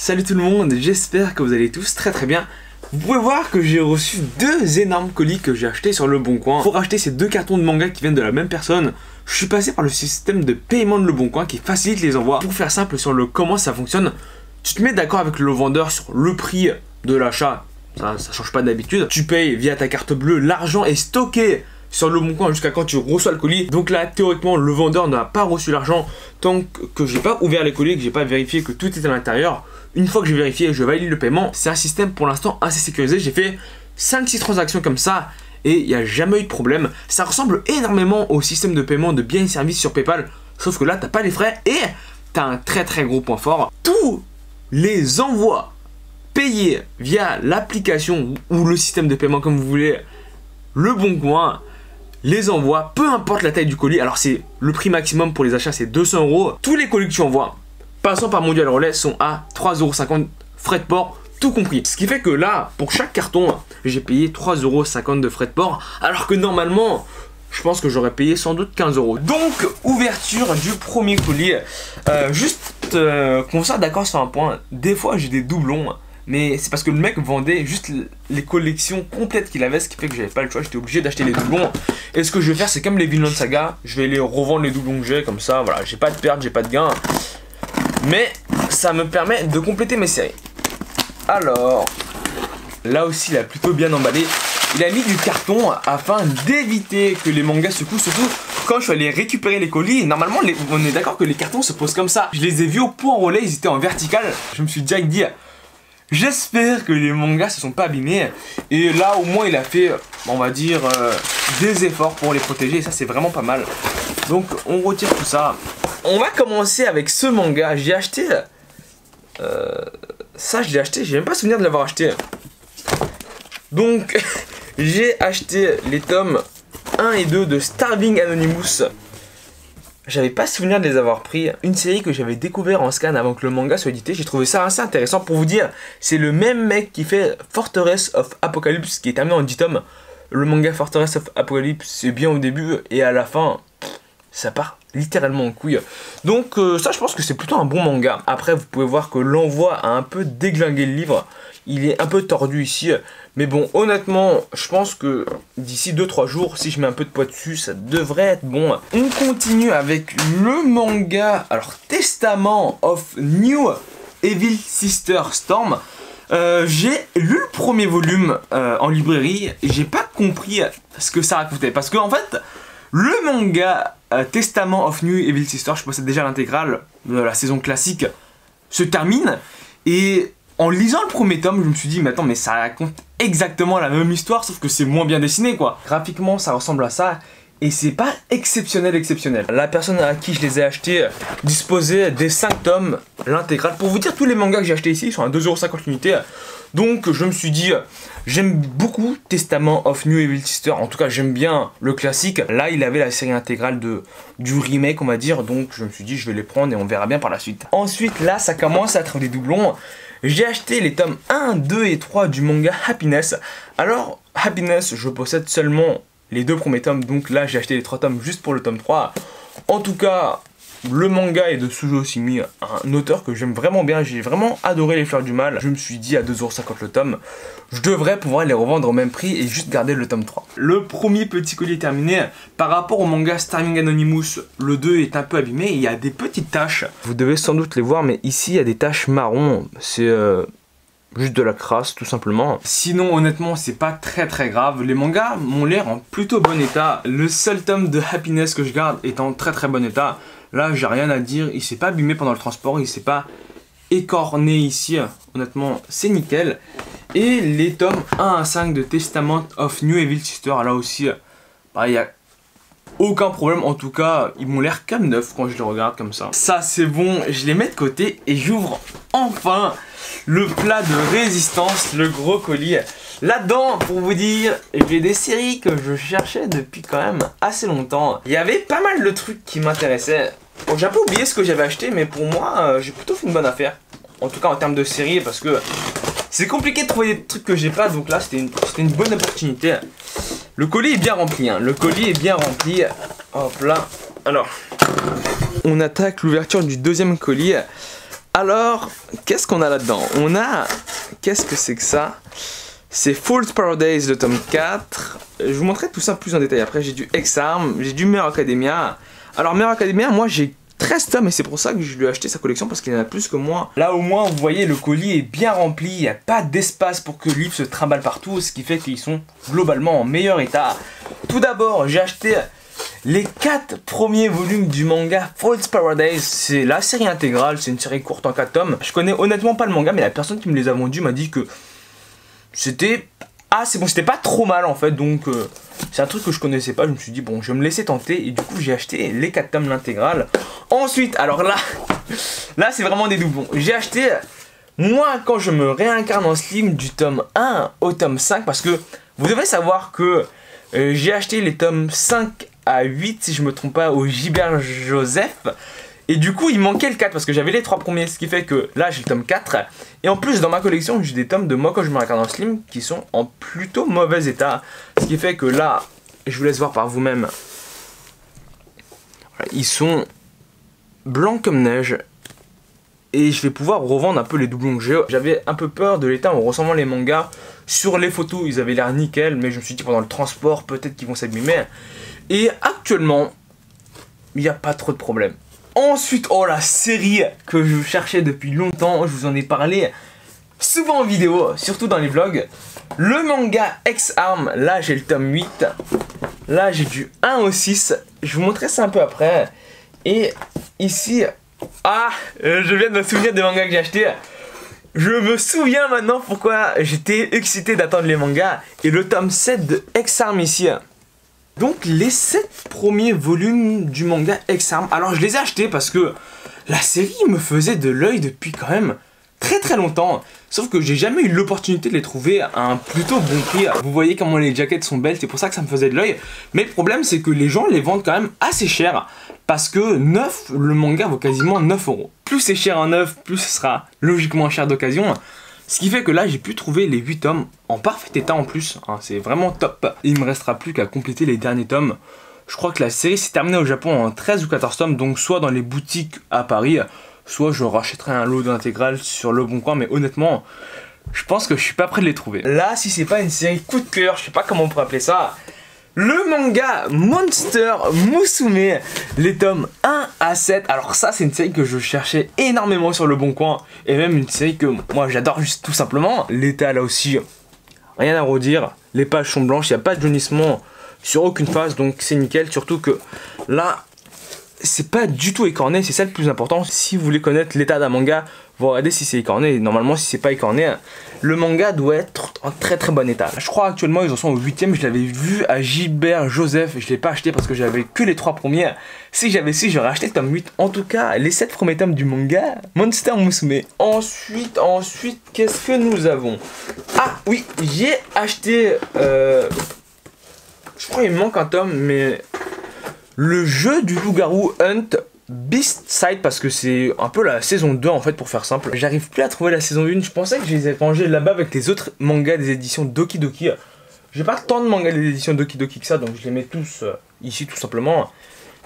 Salut tout le monde, j'espère que vous allez tous très bien. Vous pouvez voir que j'ai reçu deux énormes colis que j'ai achetés sur Le Bon Coin. Pour acheter ces deux cartons de manga qui viennent de la même personne, je suis passé par le système de paiement de Le Bon Coin qui facilite les envois. Pour faire simple sur le comment ça fonctionne, tu te mets d'accord avec le vendeur sur le prix de l'achat, ça change pas d'habitude. Tu payes via ta carte bleue, l'argent est stocké sur Le Bon Coin jusqu'à quand tu reçois le colis. Donc là, théoriquement, le vendeur n'a pas reçu l'argent tant que j'ai pas ouvert les colis, que j'ai pas vérifié que tout était à l'intérieur. Une fois que j'ai vérifié, je valide le paiement. C'est un système pour l'instant assez sécurisé. J'ai fait 5-6 transactions comme ça et il n'y a jamais eu de problème. Ça ressemble énormément au système de paiement de biens et services sur PayPal, sauf que là, t'as pas les frais et t'as un très gros point fort. Tous les envois payés via l'application ou le système de paiement comme vous voulez, Le Bon Coin, les envois, peu importe la taille du colis. Alors c'est le prix maximum pour les achats, c'est 200 €. Tous les colis que tu envoies passant par Mondial Relais sont à 3,50 € frais de port, tout compris. Ce qui fait que là, pour chaque carton, j'ai payé 3,50 € de frais de port, alors que normalement, je pense que j'aurais payé sans doute 15 €. Donc, ouverture du premier colis. Qu'on soit d'accord sur un point, des fois j'ai des doublons, mais c'est parce que le mec vendait juste les collections complètes qu'il avait, ce qui fait que j'avais pas le choix, j'étais obligé d'acheter les doublons. Et ce que je vais faire, c'est comme les Vinland Saga, je vais les revendre les doublons que j'ai, comme ça, voilà, j'ai pas de perte, j'ai pas de gain. Mais ça me permet de compléter mes séries. Alors, là aussi il a plutôt bien emballé. Il a mis du carton afin d'éviter que les mangas secouent, surtout quand je suis allé récupérer les colis. Normalement, on est d'accord que les cartons se posent comme ça. Je les ai vus au point relais, ils étaient en vertical. Je me suis direct dit, j'espère que les mangas se sont pas abîmés. Et là, au moins, il a fait, on va dire, des efforts pour les protéger. Et ça, c'est vraiment pas mal. Donc, on retire tout ça. On va commencer avec ce manga. J'ai acheté... ça, je l'ai acheté. J'ai même pas souvenir de l'avoir acheté. Donc, j'ai acheté les tomes 1 et 2 de Starving Anonymous. J'avais pas souvenir de les avoir pris. Une série que j'avais découvert en scan avant que le manga soit édité. J'ai trouvé ça assez intéressant. Pour vous dire, c'est le même mec qui fait Fortress of Apocalypse, qui est terminé en 10 tomes. Le manga Fortress of Apocalypse, c'est bien au début et à la fin, ça part littéralement en couille. Donc ça, je pense que c'est plutôt un bon manga. Après, vous pouvez voir que l'envoi a un peu déglingué le livre. Il est un peu tordu ici. Mais bon, honnêtement, je pense que d'ici 2-3 jours, si je mets un peu de poids dessus, ça devrait être bon. On continue avec le manga, alors Testament of New Evil Sister Storm. J'ai lu le premier volume en librairie et j'ai pas compris ce que ça racontait. Parce que en fait, le manga Testament of New Evil Sister, je possède déjà l'intégrale de la saison classique, se termine. Et en lisant le premier tome, je me suis dit, mais attends, mais ça raconte exactement la même histoire, sauf que c'est moins bien dessiné, quoi. Graphiquement, ça ressemble à ça, et c'est pas exceptionnel. La personne à qui je les ai achetés disposait des 5 tomes, l'intégrale. Pour vous dire, tous les mangas que j'ai achetés ici sont à 2,50 € l'unité. Donc, je me suis dit, j'aime beaucoup Testament of New Evil Sister. En tout cas, j'aime bien le classique. Là, il avait la série intégrale du remake, on va dire. Donc, je me suis dit, je vais les prendre et on verra bien par la suite. Ensuite, là, ça commence à être des doublons. J'ai acheté les tomes 1, 2 et 3 du manga Happiness. Alors, Happiness, je possède seulement les 2 premiers tomes. Donc là, j'ai acheté les 3 tomes juste pour le tome 3. En tout cas, le manga est de Sujo Oshimi, un auteur que j'aime vraiment bien. J'ai vraiment adoré Les Fleurs du Mal. Je me suis dit à 2,50 € le tome, je devrais pouvoir les revendre au même prix et juste garder le tome 3. Le premier petit colis est terminé. Par rapport au manga Starving Anonymous, le 2 est un peu abîmé. Il y a des petites taches. Vous devez sans doute les voir, mais ici il y a des taches marron. C'est juste de la crasse tout simplement. Sinon honnêtement c'est pas très grave. Les mangas m'ont l'air en plutôt bon état. Le seul tome de Happiness que je garde est en très bon état. Là j'ai rien à dire, il s'est pas abîmé pendant le transport, il s'est pas écorné ici, honnêtement c'est nickel. Et les tomes 1 à 5 de Testament of New Evil Sister, là aussi, il n'y a aucun problème, en tout cas ils m'ont l'air comme neufs quand je les regarde comme ça. Ça c'est bon, je les mets de côté et j'ouvre enfin le plat de résistance, le gros colis. Là-dedans, pour vous dire, j'ai des séries que je cherchais depuis quand même assez longtemps. Il y avait pas mal de trucs qui m'intéressaient. Bon, j'ai un peu oublié ce que j'avais acheté, mais pour moi, j'ai plutôt fait une bonne affaire. En tout cas en termes de séries, parce que c'est compliqué de trouver des trucs que j'ai pas, donc là c'était une bonne opportunité. Le colis est bien rempli, hein. Le colis est bien rempli. Hop là. Alors, on attaque l'ouverture du deuxième colis. Alors, qu'est-ce qu'on a là-dedans? On a... Qu'est-ce que c'est que ça? C'est Fool's Paradise, le tome 4. Je vous montrerai tout ça plus en détail après. J'ai du Ex-Arm, j'ai du Mero Academia. Alors, Mero Academia, moi j'ai 13 tomes et c'est pour ça que je lui ai acheté sa collection parce qu'il en a plus que moi. Là, au moins, vous voyez, le colis est bien rempli. Il n'y a pas d'espace pour que le livre se trimballe partout, ce qui fait qu'ils sont globalement en meilleur état. Tout d'abord, j'ai acheté les 4 premiers volumes du manga Fool's Paradise. C'est la série intégrale, c'est une série courte en 4 tomes. Je connais honnêtement pas le manga, mais la personne qui me les a vendus m'a dit que c'était... Ah, c'est bon, c'était pas trop mal en fait, donc c'est un truc que je connaissais pas. Je me suis dit, bon, je vais me laisser tenter, et du coup, j'ai acheté les 4 tomes, l'intégrale. Ensuite, alors là, là, c'est vraiment des doublons. J'ai acheté, moi, quand je me réincarne en Slim, du tome 1 au tome 5, parce que vous devez savoir que j'ai acheté les tomes 5 à 8, si je me trompe pas, au Gilbert Joseph. Et du coup, il manquait le 4 parce que j'avais les 3 premiers, ce qui fait que là, j'ai le tome 4. Et en plus, dans ma collection, j'ai des tomes de moi quand je me réincarne en Slim qui sont en plutôt mauvais état. Ce qui fait que là, je vous laisse voir par vous-même. Voilà, ils sont blancs comme neige. Et je vais pouvoir revendre un peu les doublons que j'ai. J'avais un peu peur de l'état en recevant les mangas. Sur les photos, ils avaient l'air nickel, mais je me suis dit pendant le transport, peut-être qu'ils vont s'abîmer. Et actuellement, il n'y a pas trop de problème. Ensuite, oh la série que je cherchais depuis longtemps, je vous en ai parlé souvent en vidéo, surtout dans les vlogs. Le manga Ex-Arm, là j'ai le tome 8, là j'ai du 1 au 6, je vous montrerai ça un peu après. Et ici, je viens de me souvenir des mangas que j'ai achetés. Je me souviens maintenant pourquoi j'étais excité d'attendre les mangas. Et le tome 7 de Ex-Arm ici. Donc les 7 premiers volumes du manga Ex-Arm. Alors je les ai achetés parce que la série me faisait de l'œil depuis quand même très longtemps. Sauf que j'ai jamais eu l'opportunité de les trouver à un plutôt bon prix. Vous voyez comment les jaquettes sont belles, c'est pour ça que ça me faisait de l'œil. Mais le problème c'est que les gens les vendent quand même assez cher. Parce que neuf, le manga vaut quasiment 9 €. Plus c'est cher en neuf, plus ce sera logiquement cher d'occasion. Ce qui fait que là j'ai pu trouver les 8 tomes en parfait état en plus, hein, c'est vraiment top. Il me restera plus qu'à compléter les derniers tomes. Je crois que la série s'est terminée au Japon en 13 ou 14 tomes, donc soit dans les boutiques à Paris, soit je rachèterai un lot d'intégrales sur Le Bon Coin, mais honnêtement, je pense que je suis pas prêt de les trouver. Là, si c'est pas une série coup de cœur, je sais pas comment on pourrait appeler ça, le manga Monster Musume, les tomes 1 à 7. Alors ça, c'est une série que je cherchais énormément sur Le Bon Coin. Et même une série que moi j'adore juste tout simplement. L'état là aussi, rien à redire. Les pages sont blanches, il n'y a pas de jaunissement sur aucune face. Donc c'est nickel, surtout que là, c'est pas du tout écorné. C'est ça le plus important. Si vous voulez connaître l'état d'un manga, vous regardez si c'est écorné. Normalement, si c'est pas écorné, le manga doit être en très bon état. Je crois actuellement ils en sont au 8ème. Je l'avais vu à Gilbert Joseph. Je l'ai pas acheté parce que j'avais que les 3 premiers. Si j'avais su, j'aurais acheté le tome 8. En tout cas, les 7 premiers tomes du manga Monster Musume. Ensuite, qu'est-ce que nous avons? Ah oui, j'ai acheté... je crois qu'il me manque un tome, mais... Le jeu du loup-garou Hunt Beast Side, parce que c'est un peu la saison 2 en fait, pour faire simple. J'arrive plus à trouver la saison 1, je pensais que je les ai rangés là-bas avec les autres mangas des éditions Doki Doki. J'ai pas tant de mangas des éditions Doki Doki que ça, donc je les mets tous ici tout simplement.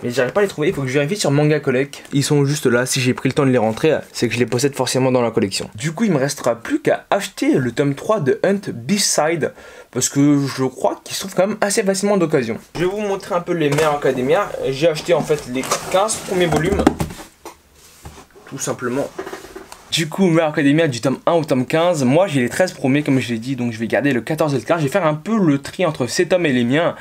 Mais j'arrive pas à les trouver, il faut que je vérifie sur Manga Collect. Ils sont juste là, si j'ai pris le temps de les rentrer, c'est que je les possède forcément dans la collection. Du coup, il me restera plus qu'à acheter le tome 3 de Hunt Beast Side, parce que je crois qu'il se trouve quand même assez facilement d'occasion. Je vais vous montrer un peu les Mero Academia. J'ai acheté en fait les 15 premiers volumes, tout simplement. Du coup, Mero Academia du tome 1 au tome 15, moi j'ai les 13 premiers comme je l'ai dit, donc je vais garder le 14 et le 15. Je vais faire un peu le tri entre ces tomes et les miens.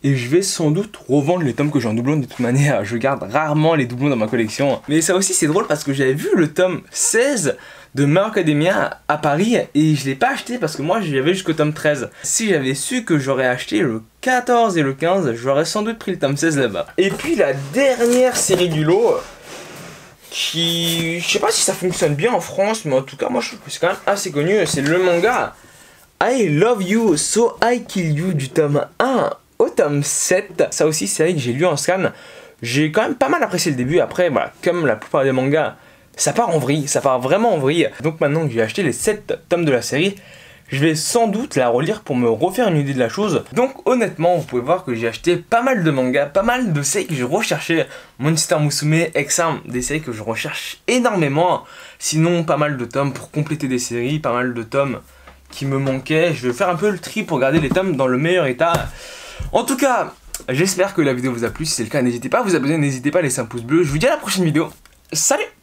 Et je vais sans doute revendre les tomes que j'ai en doublon. De toute manière, je garde rarement les doublons dans ma collection. Mais ça aussi c'est drôle parce que j'avais vu le tome 16 de Mero Academia à Paris et je l'ai pas acheté parce que moi j'y avais jusqu'au tome 13. Si j'avais su que j'aurais acheté le 14 et le 15, j'aurais sans doute pris le tome 16 là-bas. Et puis la dernière série du lot, qui... je sais pas si ça fonctionne bien en France, mais en tout cas moi je trouve que c'est quand même assez connu, c'est le manga I Love You So I Kill You du tome 1 au tome 7. Ça aussi c'est vrai que j'ai lu en scan. J'ai quand même pas mal apprécié le début. Après voilà, comme la plupart des mangas, ça part en vrille, ça part vraiment en vrille. Donc maintenant que j'ai acheté les 7 tomes de la série, je vais sans doute la relire pour me refaire une idée de la chose. Donc honnêtement, vous pouvez voir que j'ai acheté pas mal de mangas, pas mal de séries que je recherchais. Monster Musume, Ex-Arm, des séries que je recherche énormément. Sinon, pas mal de tomes pour compléter des séries, pas mal de tomes qui me manquaient. Je vais faire un peu le tri pour garder les tomes dans le meilleur état. En tout cas, j'espère que la vidéo vous a plu. Si c'est le cas, n'hésitez pas à vous abonner, n'hésitez pas à laisser un pouce bleu. Je vous dis à la prochaine vidéo. Salut!